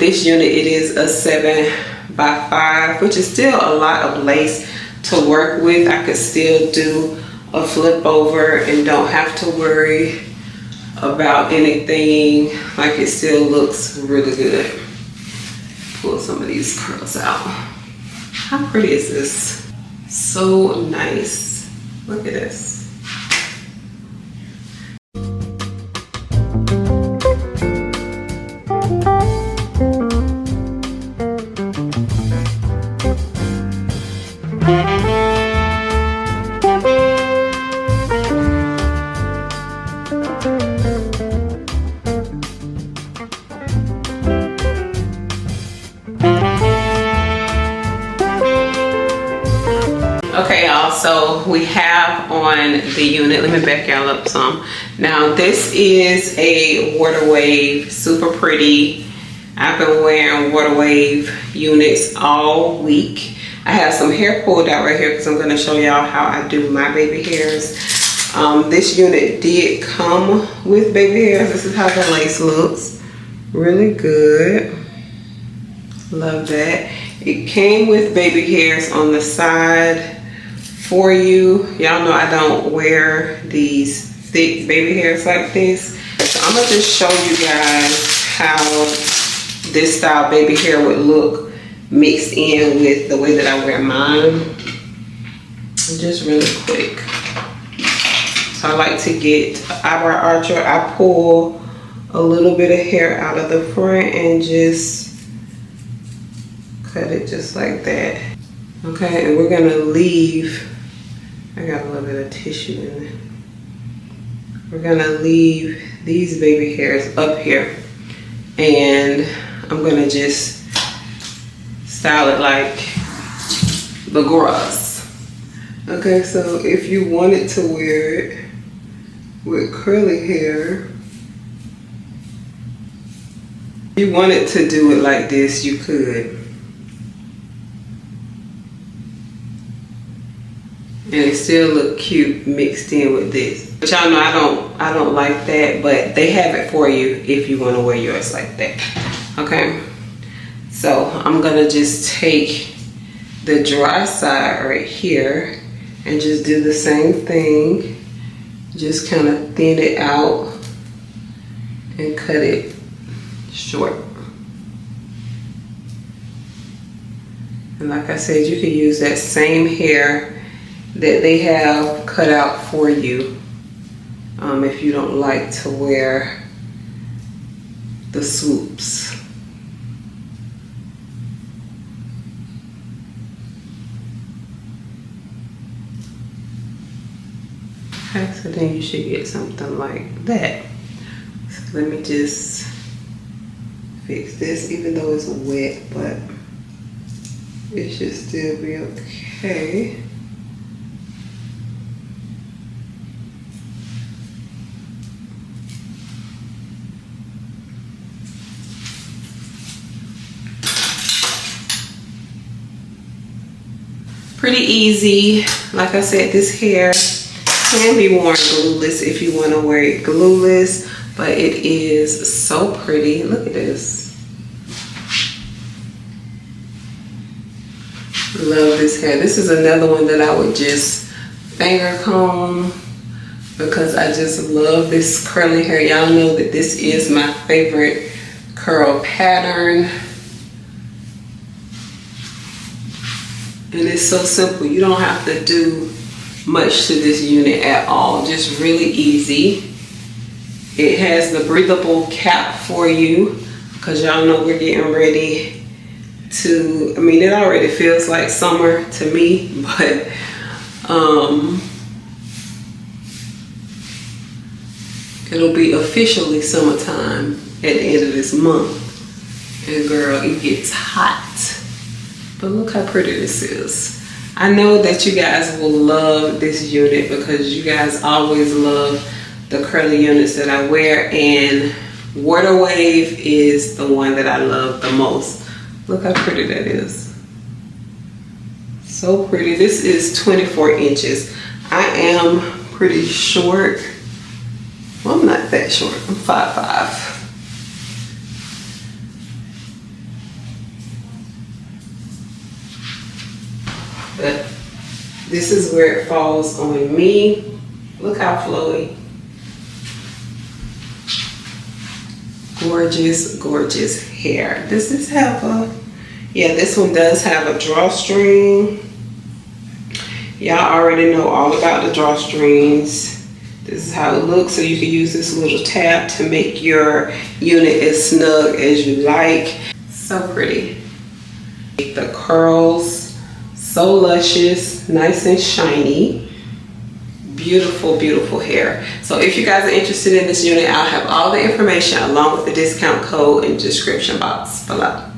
This unit, it is a 7x5, which is still a lot of lace to work with. I could still do a flip over and don't have to worry about anything. Like, it still looks really good. Pull some of these curls out. How pretty is this? So nice. Look at this. Okay, y'all, so we have on the unit, let me back y'all up some. Now, this is a water wave, super pretty. I've been wearing water wave units all week. I have some hair pulled out right here because I'm going to show y'all how I do my baby hairs. This unit did come with baby hairs. This is how the lace looks. Really good. Love that. It came with baby hairs on the side for you. Y'all know I don't wear these thick baby hairs like this. So I'm gonna just show you guys how this style baby hair would look mixed in with the way that I wear mine. Just really quick. So I like to get an eyebrow archer. I pull a little bit of hair out of the front and just cut it just like that. Okay, and we're gonna leave, I got a little bit of tissue in it. We're gonna leave these baby hairs up here, and I'm gonna just style it like the grass. Okay, so if you wanted to wear it with curly hair, if you wanted to do it like this, you could. And it still look cute mixed in with this. But y'all know I don't like that, but they have it for you if you want to wear yours like that. Okay, so I'm gonna just take the dry side right here and just do the same thing. Just kind of thin it out and cut it short. And like I said, you can use that same hair that they have cut out for you if you don't like to wear the swoops. Okay, so then you should get something like that. So let me just fix this, even though it's wet, but it should still be okay. Pretty easy. Like I said, this hair can be worn glueless if you want to wear it glueless, but it is so pretty. Look at this. Love this hair. This is another one that I would just finger comb because I just love this curly hair. Y'all know that this is my favorite curl pattern. And it's so simple. You don't have to do much to this unit at all. Just really easy. It has the breathable cap for you because y'all know we're getting ready to, I mean, it already feels like summer to me, but it'll be officially summertime at the end of this month. And girl, it gets hot. But look how pretty this is. I know that you guys will love this unit because you guys always love the curly units that I wear, and Water Wave is the one that I love the most. Look how pretty that is. So pretty. This is 24 inches. I am pretty short. Well, I'm not that short. I'm 5'5". but this is where it falls on me. Look how flowy. Gorgeous, gorgeous hair. Does this have a, yeah, this one does have a drawstring. Y'all already know all about the drawstrings. This is how it looks, so you can use this little tab to make your unit as snug as you like. So pretty. The curls, so luscious, nice and shiny. Beautiful, beautiful hair. So if you guys are interested in this unit, I'll have all the information along with the discount code in the description box below.